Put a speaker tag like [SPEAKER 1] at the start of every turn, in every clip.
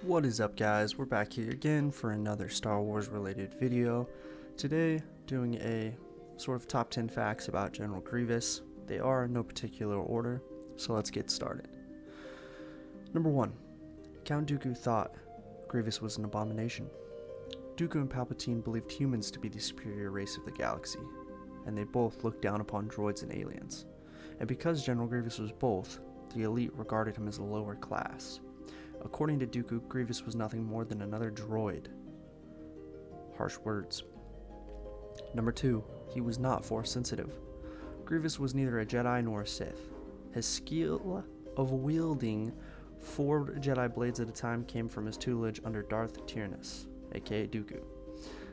[SPEAKER 1] What is up, guys? We're back here again for another Star Wars related video. Today, doing a sort of top 10 facts about General Grievous. They are in no particular order, so let's get started. Number 1. Count Dooku thought Grievous was an abomination. Dooku and Palpatine believed humans to be the superior race of the galaxy, and they both looked down upon droids and aliens. And because General Grievous was both, the elite regarded him as a lower class. According to Dooku, Grievous was nothing more than another droid. Harsh words. Number 2. He was not Force sensitive. Grievous was neither a Jedi nor a Sith. His skill of wielding 4 Jedi blades at a time came from his tutelage under Darth Tyrannus, aka Dooku.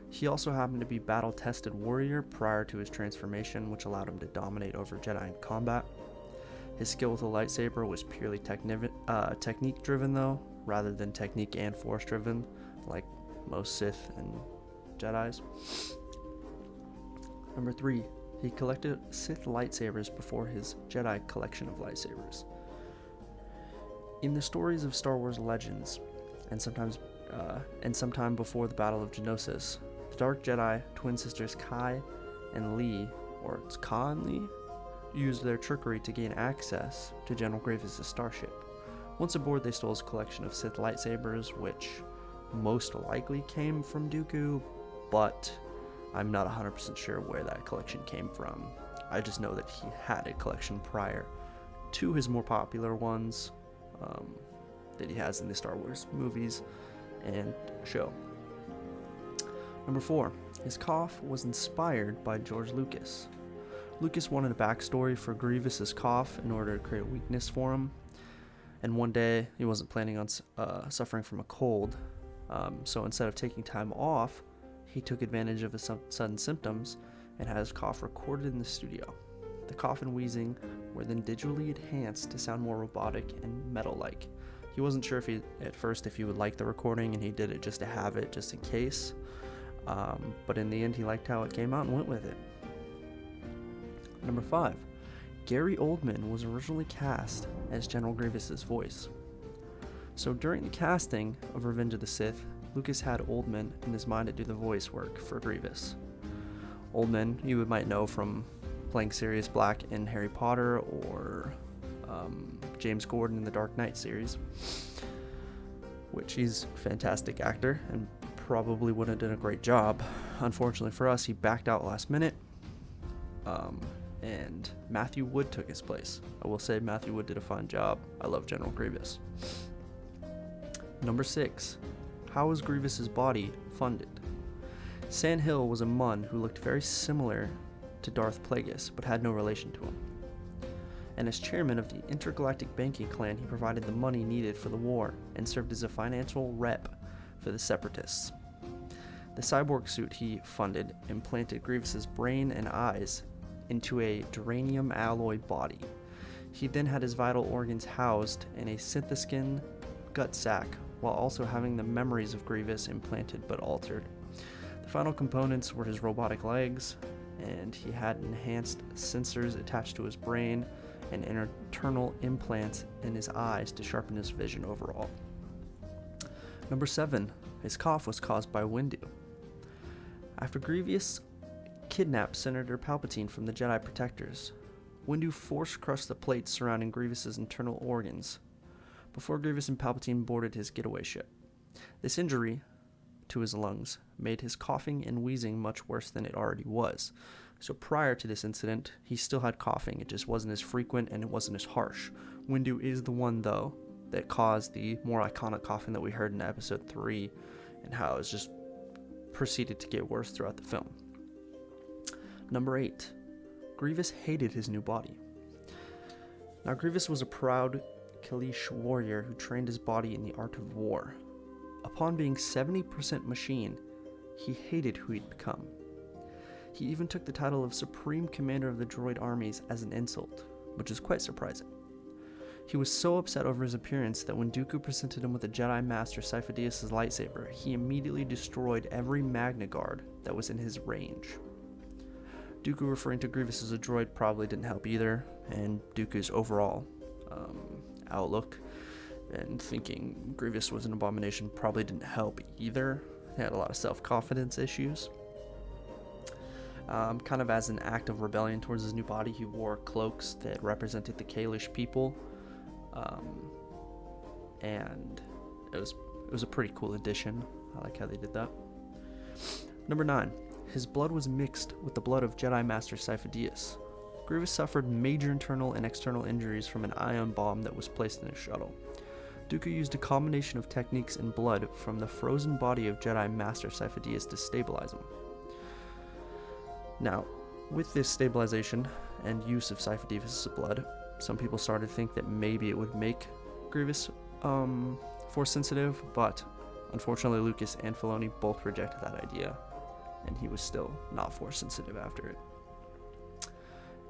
[SPEAKER 1] He also happened to be battle-tested warrior prior to his transformation, which allowed him to dominate over Jedi in combat. His skill with a lightsaber was purely technique-driven, though, rather than technique and force-driven, like most Sith and Jedis. Number 3. He collected Sith Lightsabers before his Jedi collection of lightsabers. In the stories of Star Wars legends, and sometime before the Battle of Geonosis, the Dark Jedi twin sisters Kai and Lee, or it's Ka and Lee, used their trickery to gain access to General Grievous' starship. Once aboard, they stole his collection of Sith lightsabers, which most likely came from Dooku, but I'm not 100% sure where that collection came from. I just know that he had a collection prior to his more popular ones that he has in the Star Wars movies and show. Number 4. His cough was inspired by George Lucas. Lucas wanted a backstory for Grievous's cough in order to create a weakness for him, and one day he wasn't planning on suffering from a cold, so instead of taking time off, he took advantage of his sudden symptoms and had his cough recorded in the studio. The cough and wheezing were then digitally enhanced to sound more robotic and metal-like. He wasn't sure at first if he would like the recording, and he did it just to have it, just in case, but in the end he liked how it came out and went with it. Number 5. Gary Oldman was originally cast as General Grievous' voice. So during the casting of Revenge of the Sith, Lucas had Oldman in his mind to do the voice work for Grievous. Oldman, you might know from playing Sirius Black in Harry Potter, or James Gordon in the Dark Knight series, which he's a fantastic actor and probably would have done a great job. Unfortunately for us, he backed out last minute. And Matthew Wood took his place. I will say Matthew Wood did a fine job. I love General Grievous. Number 6. How was Grievous's body funded? Sand Hill was a Mun who looked very similar to Darth Plagueis, but had no relation to him. And as chairman of the intergalactic banking clan, he provided the money needed for the war and served as a financial rep for the Separatists. The cyborg suit he funded implanted Grievous's brain and eyes into a duranium alloy body. He then had his vital organs housed in a syntheskin gut sac, while also having the memories of Grievous implanted but altered. The final components were his robotic legs, and he had enhanced sensors attached to his brain and internal implants in his eyes to sharpen his vision overall. Number 7. His cough was caused by Windu. After Grievous kidnapped Senator Palpatine from the Jedi Protectors, Windu force-crushed the plates surrounding Grievous's internal organs before Grievous and Palpatine boarded his getaway ship. This injury to his lungs made his coughing and wheezing much worse than it already was. So prior to this incident, he still had coughing. It just wasn't as frequent and it wasn't as harsh. Windu is the one, though, that caused the more iconic coughing that we heard in episode 3, and how it's just proceeded to get worse throughout the film. Number 8. Grievous hated his new body. Now, Grievous was a proud Kaleesh warrior who trained his body in the art of war. Upon being 70% machine, he hated who he'd become. He even took the title of Supreme Commander of the Droid Armies as an insult, which is quite surprising. He was so upset over his appearance that when Dooku presented him with the Jedi Master Sifo-Dyas' lightsaber, he immediately destroyed every Magna Guard that was in his range. Dooku referring to Grievous as a droid probably didn't help either, and Dooku's overall outlook and thinking Grievous was an abomination probably didn't help either. He had a lot of self-confidence issues. Kind of as an act of rebellion towards his new body, he wore cloaks that represented the Kalish people, and it was a pretty cool addition. I like how they did that. Number 9. His blood was mixed with the blood of Jedi Master Sifo-Dyas. Grievous suffered major internal and external injuries from an ion bomb that was placed in his shuttle. Dooku used a combination of techniques and blood from the frozen body of Jedi Master Sifo-Dyas to stabilize him. Now, with this stabilization and use of Sifo-Dyas' blood, some people started to think that maybe it would make Grievous force sensitive, but unfortunately Lucas and Filoni both rejected that idea, and he was still not force sensitive after it.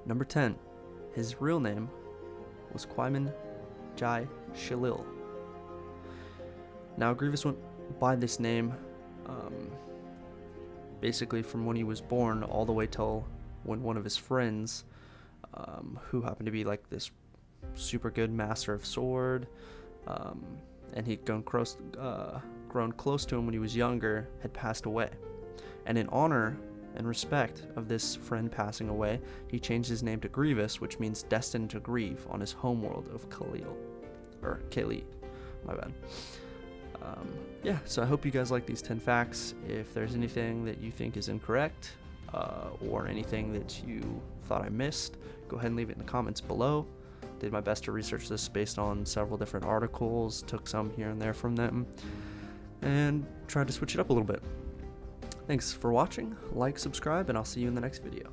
[SPEAKER 1] Number 10. His real name was Qui-Gon Jinn Shalil. Now, Grievous went by this name basically from when he was born all the way till when one of his friends, who happened to be like this super good master of sword, and he'd grown close to him when he was younger, had passed away. And in honor and respect of this friend passing away, he changed his name to Grievous, which means destined to grieve, on his homeworld of Kali. My bad. Yeah, so I hope you guys like these 10 facts. If there's anything that you think is incorrect, or anything that you thought I missed, go ahead and leave it in the comments below. Did my best to research this based on several different articles, took some here and there from them, and tried to switch it up a little bit. Thanks for watching, like, subscribe, and I'll see you in the next video.